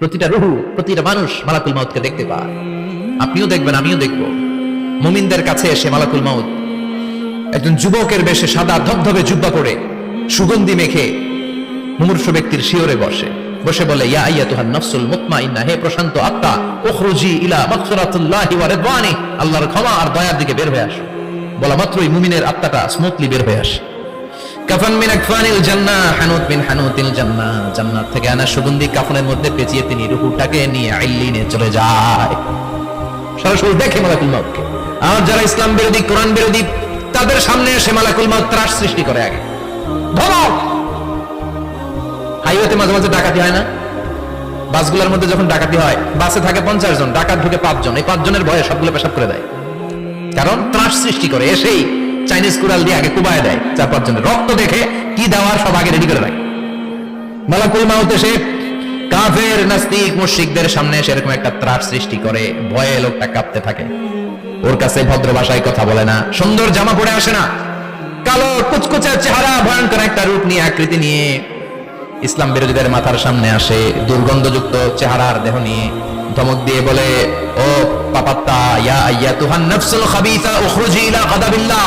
প্রতিটা রুহু, প্রতিটা মানুষ মালাকুল মাউতকে দেখতে পায়। আপনিও দেখবেন, আমিও দেখব। মুমিনদের কাছে এসে মালাকুল মাউত একজন যুবকের বেশে সাদা ধবধবে জুব্বা পরে সুগন্ধি মেখে মুমূর্ষ ব্যক্তির শিওরে বসে বলে, ইয়া আইয়াতুহান নাফসুল মুতমাইন্নাহ, হে প্রশান্ত আত্মা, উখরুজি ইলা মাগফিরাতিল্লাহি ওয়া রিদওয়ানি, আল্লাহর ক্ষমা আর দয়ার দিকে বের হয়ে আসো। বলা মাত্রই মুমিনের আত্মাটা স্মুথলি বের হয়ে আসে। কাফান মিন আকফানিল জান্নাহ, হানুত মিন হানুতিল জান্নাহ, জান্নাত থেকে আনা সুগন্ধি কাফনের মধ্যে পেঁচিয়ে তিনি রূহটাকে নিয়ে ইল্লিনে চলে যায়। সরাসরি দেখে মালাকুল মাউতকে। আর যারা ইসলাম বিরোধী, কোরআন বিরোধী, তাদের সামনে এসে মালাকুল মাউত ত্রাস সৃষ্টি করে। আগে ধমক। হাইওয়েতে মাঝে মাঝে ডাকাতি হয় না? বাসগুলোর মধ্যে যখন ডাকাতি হয়, বাসে থাকে 50 জন, ডাকাত ঢুকে 5 জন, এই 5 জনের ভয়ে সবগুলো পেশাব করে দেয়। কারণ ত্রাস সৃষ্টি করে। এসেই চাইনিজ কুড়াল দিয়ে আগে কুবায় দেয় 4-5 জনের। রক্ত দেখে কি দেওয়ার সব আগে রেডি করে রাখে। মালাকুল মাউত এসে কাফের, নাস্তিক, মুশরিকদের সামনে সেরকম একটা ত্রাস সৃষ্টি করে। ভয়ে লোকটা কাঁপতে থাকে। ওর কাছে ভদ্র ভাষায় কথা বলে না, সুন্দর জামা পরে আসে না, কালো কুচকুচে চেহারা, ভয়ঙ্কর একটা রূপ নিয়ে, আকৃতি নিয়ে ইসলাম বিরোধীদের মাথার সামনে আসে, দুর্গন্ধযুক্ত চেহারার দেহ নিয়ে ধমক দিয়ে বলে, ও পাপাত্তা, ইয়া আইয়াতুহান নাফসুল খাবিসা উখরুজি ইলা গাদাবিল্লাহ,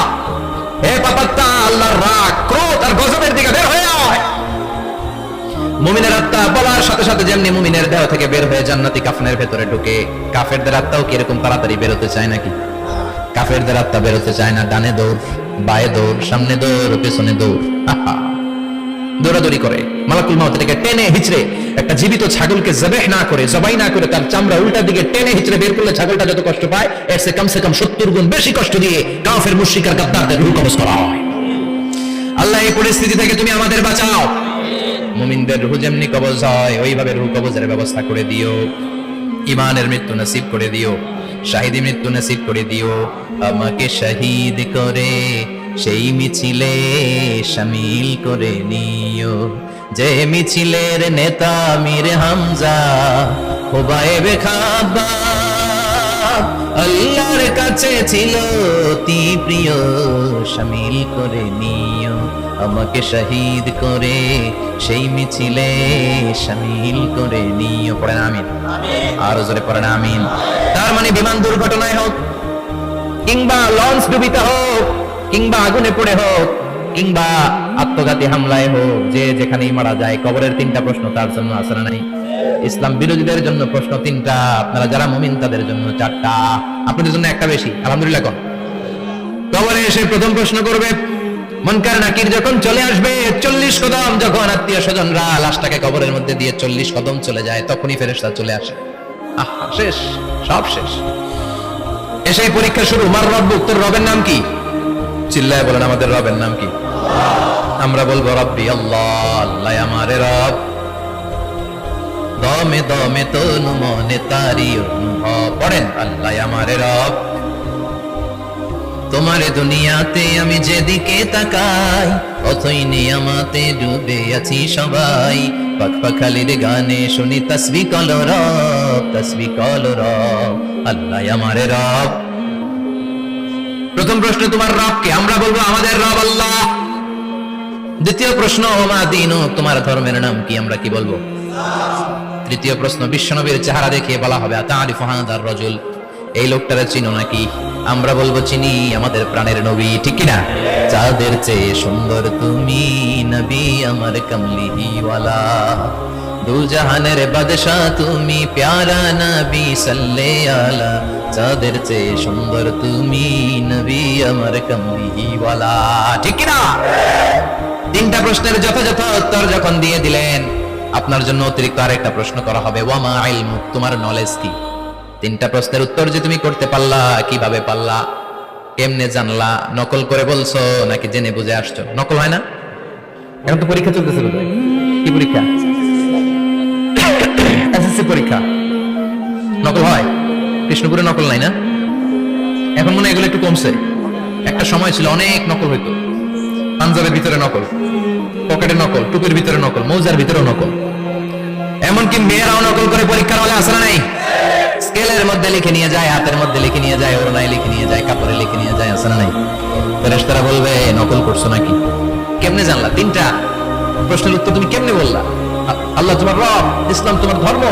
হে পাপাত্তা, আল্লাহর রাগ, ক্রোধ আর গজবের দিকে বের হয়ে আয়। মুমিনের আত্মা বলার সাথে সাথে যেমনি মুমিনের দেহ থেকে বের হয়ে জান্নাতি কাফনের ভেতরে ঢুকে, কাফেরদের আত্মাও কি এরকম তাড়াতাড়ি বেরোতে চায় নাকি? কাফেরদের আত্মা বেরোতে চায় না। ডানে দৌড়, বায়ে দৌড়, সামনে দৌড়, পেছনে দৌড়, দৌড়াদৌড়ি করে। মালাকুল মাউত এটাকে টেনে হিচড়ে, একটা জীবিত ছাগলকে জবাই না করে তার চামড়া উল্টা দিকে টেনে হিচড়ে বের করলে ছাগলটা যত কষ্ট পায়, এর চেয়ে কমসে কম 70 গুণ বেশি কষ্ট দিয়ে কাফের, মুশরিক আর গাদ্দারদের রূহ কবজ করা হয়। আল্লাহ এই পরিস্থিতি থেকে তুমি আমাদের বাঁচাও। মুমিনদের রূহ যেমনি কবজ হয়, ওইভাবে রূহ কবজের ব্যবস্থা করে দিও। ঈমানের মৃত্যু নসিব করে দিও, শাহীদি মৃত্যু নসিব করে দিও। আমাকে শহীদ করে সেই মিছিলে শামিল করে নিও, যে মিছিলের নেতা মীর হামজা, হুবাইবে খাব্বাব, আল্লাহর কাছে ছিল অতি প্রিয়, শামিল করে নিও। আমাকে শহীদ করে সেই মিছিলে শামিল করে নিও। পড়েন আমিন। আর জোরে পড়েন আমিন। তার মানে বিমান দুর্ঘটনায় হোক, কিংবা লঞ্চ ডুবিতে হোক, কিংবা আগুনে পড়ে হোক, কিংবা আত্মঘাতী হামলায় হোক, যে যেখানেই মারা যায়, কবরের 3টা প্রশ্ন তার জন্য আছে না নাই? ইসলাম বিরোধীদের জন্য প্রশ্ন 3টা, আপনারা যারা মুমিন তাদের জন্য 4টা, আপনাদের জন্য একটা বেশি। আলহামদুলিল্লাহ। কোন কবরে এসে প্রথম প্রশ্ন করবে, মুনকার নাকির যখন চলে আসবে, 40 কদম যখন আত্মীয় স্বজনরা লাশটাকে কবরের মধ্যে দিয়ে 40 কদম চলে যায়, তখনই ফেরেশতা চলে আসে। শেষ, সব শেষ। এসেই পরীক্ষা শুরু। মার রব্বুক, তোর রবের নাম কি? চিল্লায় বলেন, আমাদের রবের নাম কি? আমরা বলবো রব্বি আল্লাহ, আল্লাহ আমারে রব। দমে দমে তনু মনে তারি অনুভব। পড়েন, আল্লাহ আমারে রব। তোমার দুনিয়াতে আমি যেদিকে তাকাই, অথই নিয়ামতে ডুবে আছি সবাই। পাখপাখালির গানে শুনি তাসবিহ কলো রব, তাসবিহ কলো রব, আল্লাহ আমারে রব। প্রথম প্রশ্ন, তোমার রব কে? আমরা বলবো আমাদের রব আল্লাহ। দ্বিতীয় প্রশ্ন, ওমা দীনু, তোমার ধর্মের নাম কি? আমরা কি বলবো? তৃতীয় প্রশ্ন, বিশ্বনবীর চেহারা দেখে বলা হবে, আতারিফু হাদার রাজুল, এই লোকটারে চিনো নাকি? আমরা বলবো চিনি, আমাদের প্রাণের নবী, ঠিক কিনা? চাঁদের চেয়ে সুন্দর তুমি নবী আমার কামলিওয়ালা, দু জাহানের বাদশা তুমি প্যারা নবী সাল্লে আলা, চাঁদের চেয়ে সুন্দর তুমি নবী আমার কামলিওয়ালা, ঠিক কিনা? 3টা প্রশ্নের যথাযথ উত্তর যখন দিয়ে দিলেন, আপনার জন্য অতিরিক্ত আরেকটা প্রশ্ন করা হবে, ওয়ামা ইলমুক, তোমার নলেজ কি? 3টা প্রশ্নের উত্তর যে তুমি করতে পারলা, কিভাবে পারলা, কেমনে জানলা? নকল করে বলছো নাকি জেনে বুঝে আসছো? নকল হয় না? এখন তো পরীক্ষা চলতেছে। বোধহয় কি পরীক্ষা? এসএসসি পরীক্ষা। নকল হয়? কৃষ্ণপুরে নকল নাই না? এখন মনে হয় এগুলো একটু কমছে। একটা সময় ছিল অনেক নকল হইতো। পাঞ্জাবের ভিতরে নকল, পকেটে নকল, টুপির ভিতরে নকল, মৌজার ভিতরে নকল, এমনকি মেয়েরাও নকল করে পরীক্ষার হলে আসে না নাই? স্কেলের মধ্যে লিখে নিয়ে যায়, হাতের মধ্যে লিখে নিয়ে যায়, ওড়নায় লিখে নিয়ে যায়, কাপড়ে লিখে নিয়ে যায়, আসে না নাই? ফেরেশতারা বলবে, নকল করছো নাকি? কেমনে জানলা? 3টা প্রশ্নের উত্তর তুমি কেমনে বললা? আল্লাহ তোমার রব, ইসলাম তোমার ধর্ম,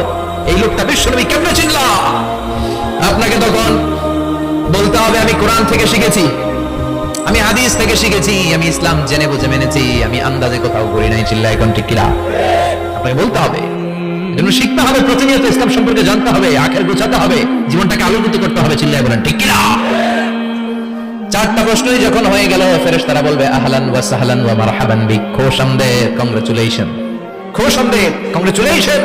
এই লোকটা বিশ্বনবী কেমনে চিনল? আপনাকে তখন বলতে হবে আমি কোরআন থেকে শিখেছি, আমি হাদিস থেকে শিখেছি, আমি ইসলাম জেনে বুঝে মেনেছি, আমি আন্দাজে কোথাও করি নাই। চিল্লায় এখন ঠিক কিনা? আপনাকে বলতে হবে, এজন্য শিখতে হবে, প্রতিনিয়ত ইসলাম সম্পর্কে জানতে হবে, আখের গোছাতে হবে, জীবনটাকে আলোকিত করতে হবে। চিল্লায় বলেন ঠিক কিনা? চারটা প্রশ্নই যখন হয়ে গেল, ফেরেশতারা বলবে আহলান ওয়া সাহলান ওয়া মারহাবান বিক, খোশামদেদ, কংগ্রাচুলেশন, খোশামদেদ, কংগ্রাচুলেশন,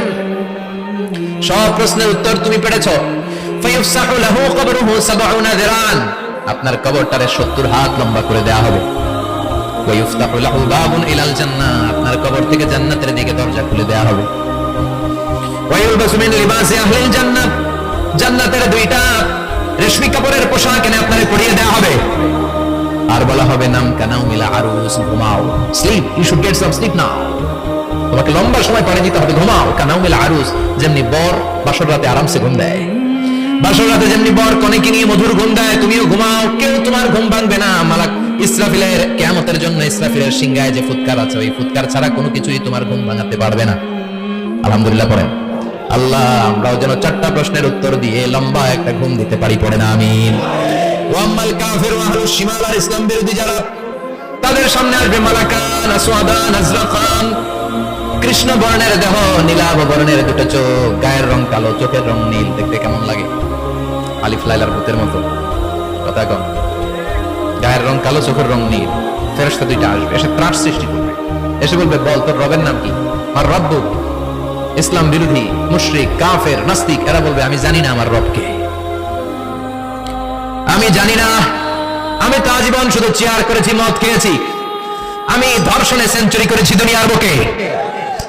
সব প্রশ্নের উত্তর তুমি পেরেছো। ফায়ুফসাহু লাহু কবরুহু ৭০ যিরান, আপনার কবরটারে ৭০ হাত লম্বা করে দেয়া হবে। ওয়া ইফতাহু লাহু বাবুন ইলাল জান্নাহ, আপনার কবর থেকে জান্নাতের দিকে দরজা খুলে দেয়া হবে। ওয়া ইলবাসু মিন লিবাসি আহলিল জান্নাহ, জান্নাতের দুইটা রেশমি কাপড়ের পোশাক এনে আপনারে পরিয়ে দেয়া হবে। আর বলা হবে নাম কানাউমিল আরুস, ঘুমাও, sleep, you should get some sleep now. তোমাকে লম্বা সময় পানি দিতে হবে, ঘুমাও। কানাউমিল আরুস, যেমনি বর বাসর রাতে আরামসে ঘুম দেয়, বাসর রাতে যেমনি বর কনেকে নিয়ে মধুর ঘুম দেয়, তুমিও ঘুমাও, কেউ তোমার ঘুম ভাঙবে না। মালাক ইসরাফিলের কিয়ামতের জন্য ইসরাফিলের সিংহায় যে ফুৎকার আছে, ওই ফুৎকার ছাড়া কোনো কিছুই তোমার ঘুম ভাঙাতে পারবে না। আলহামদুলিল্লাহ পড়েন। আল্লাহ আমরাও যেন চারটা প্রশ্নের উত্তর দিয়ে লম্বা একটা ঘুম দিতে পারি, পড়ে না আমিন। ওয়াম্মাল কাফির ওয়া আহলুশ শিমাল, আর ইসলাম বিরোধী যারা, তাদের সামনে আসবে মালাকান আসওয়াদান আজরাকান, কৃষ্ণ বর্ণের দেহ, নীলাভ বর্ণের দুটো চোখ, গায়ের রং কালো, চোখের রং নীল, দেখতে কেমন লাগে? আলিফ লাইলার ভূতের মতো। কথা কম, গায়ের রং কালো, চোখের রং নীল। ফেরেশতা দুইটা আসবে, এসে ত্রাস সৃষ্টি করবে, এসে বলবে বল তোর রবের নাম কি? আর রব্বুক। ইসলাম বিরোধী মুশরিক কাফের নাস্তিক এরা বলবে আমি জানি না আমার রবকে, আমি জানি না, আমি তো আজীবন শুধু চেয়ার করেছি, মদ খেয়েছি, আমি ধর্ষণে সেঞ্চুরি করেছি দুনিয়ার বুকে,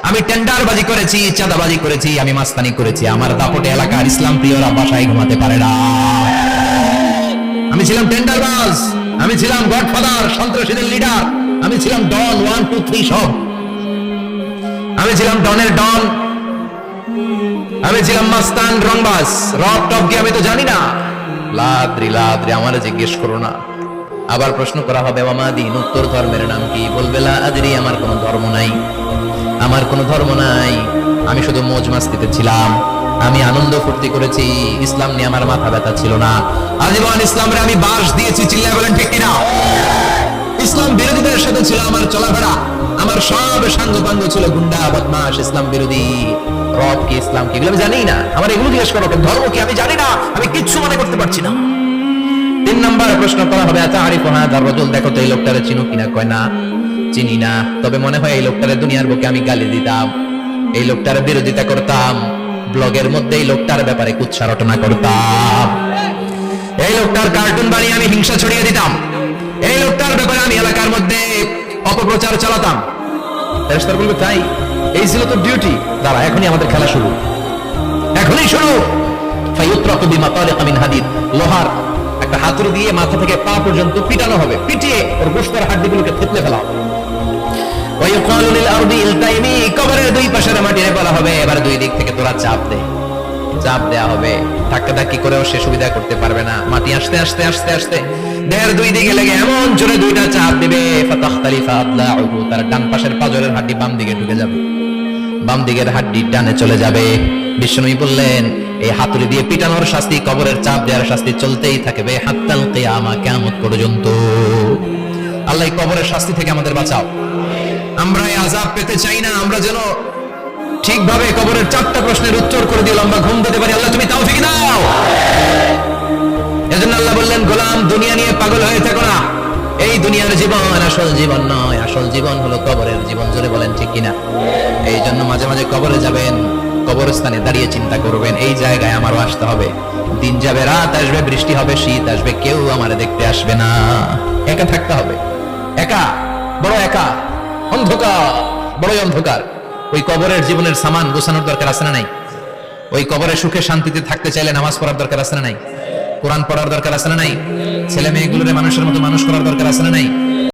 আমি টেন্ডারবাজি করেছি, চাঁদাবাজি করেছি, আমি মাস্তানি করেছি, আমার দাপটে এলাকার ইসলাম প্রিয়রা বাসায় ঘুমাতে পারে না। আমি ছিলাম টেন্ডারবাজ, আমি ছিলাম গডফাদার, সন্ত্রাসীদের লিডার, আমি ছিলাম ডন 1 2 3 সব, আমি ছিলাম ডনের ডন, আমি ছিলাম মাস্তান রংবাজ, রব টপ কি আমি তো জানি না। লাদ্রি লাদ্রি, আমারে জিজ্ঞেস করো না। আবার প্রশ্ন করা হবে ওয়ামা দিন, উত্তর ধর্মের নাম কি? বলবে লা আদরি, আমার কোনো ধর্ম নাই, আমার কোনো ধর্ম নাই, আমি শুধু মौज মাস্তিতে ছিলাম, আমি আনন্দ ফুর্তি করেছি, ইসলাম নিয়ে আমার মাথা ব্যথা ছিল না, আজীবন ইসলামরে আমি বাস দিয়েছি। চিল্লায় বলেন ঠিক কিনা? ইসলাম বিরোধীদের সাথে ছিল আমার চলাফেরা, আমার সব সাঙ্গপাঙ্গ ছিল গুন্ডা বদমাশ ইসলাম বিরোধী। রব কি, ইসলাম কি, এগুলো আমি জানি না, আমার এগুলো জিজ্ঞেস করো। ধর্ম কি আমি জানি না, আমি কিচ্ছু মনে করতে পারছি না। 3 নম্বর প্রশ্ন করা হবে আতারিফু হাযা রাজুল, দেখো তো এই লোকটারে চিনো কিনা? কয় না, চিনি না, তবে মনে হয় এই লোকটারে দুনিয়ার বুকে আমি গালি দিতাম, এই লোকটার বিরোধিতা করতাম, ব্লগের মধ্যে এই লোকটার ব্যাপারে কুৎসা রটনা করতাম, এই লোকটার কার্টুন বানিয়ে আমি হিংসা ছড়িয়ে দিতাম, এই লোকটার ব্যাপারে আমি এলাকার মধ্যে অপপ্রচার চালাতাম। ফেরেশতারা বলবে তাই, এই ছিল তো ডিউটি, দাঁড়া এখনই আমাদের খেলা শুরু, এখনই শুরু। ফায়ুতরাকু বিমাতারিক মিন হাদিদ, লোহার একটা হাতুড়ি দিয়ে মাথা থেকে পা পর্যন্ত পিটানো হবে, পিটিয়ে ওর গোশতের হাড্ডিগুলোকে থেতলে ফেলা হবে। ওয়া ইউকালু লিল আরদি ইলতাইমি, কবরের দুই পাশের মাটিতে বলা হবে এবার দুই দিক থেকে তোরা চাপ দে, চাপ দেয়া হবে, ধাক্কাধাক্কি করেও সে সুবিধা করতে পারবে না, মাটি আস্তে আস্তে আস্তে আস্তে দেহের দুই দিকে লেগে এমন জোরে দুইটা চাপ দিবে, ফাতাখতালিফা আদলাউহু, তার ডান পাশের পাজরের হাড্ডি বাম দিকে ঢুকে যাবে, বাম দিকের হাড্ডি ডানে চলে যাবে। বিষ্ণুই বললেন এই হাতুড়ি দিয়ে পিটানোর শাস্তি, কবরের চাপ দেওয়ার শাস্তি চলতেই থাকবে হাত্তাল কিয়ামা, কিয়ামত পর্যন্ত। আল্লাহ কবরের শাস্তি থেকে আমাদের বাঁচাও, আমরা এই আযাব পেতে চাই না, আমরা যেন ঠিকভাবে কবরের 4টা প্রশ্নের উত্তর করে দিয়ে লম্বা ঘুম দিতে পারি। আল্লাহ তুমি তৌফিক দাও। এজন্য আল্লাহ বললেন গোলাম দুনিয়া নিয়ে পাগল হয়ে থেকো না, এই দুনিয়ার জীবন আসল জীবন নয়, আসল জীবন হলো কবরের জীবন। জোরে বলেন ঠিক কিনা? এই জন্য মাঝে মাঝে কবরে যাবেন, কবরস্থানে দাঁড়িয়ে চিন্তা করবেন এই জায়গায় আমারও আসতে হবে, দিন যাবে, রাত আসবে, বৃষ্টি হবে, শীত আসবে, কেউ আমার দেখতে আসবে না, একা থাকতে হবে, একা, বড় একা, অন্ধকার, বড়ই অন্ধকার। ওই কবরের জীবনের সামান গোছানোর দরকার আছে না নাই? ওই কবরে সুখে শান্তিতে থাকতে চাইলে নামাজ পড়ার দরকার আছে না নাই? কোরআন পড়ার দরকার আছে না নাই? ছেলে মেয়েগুলোরে মানুষের মতো মানুষ করার দরকার আছে না নাই?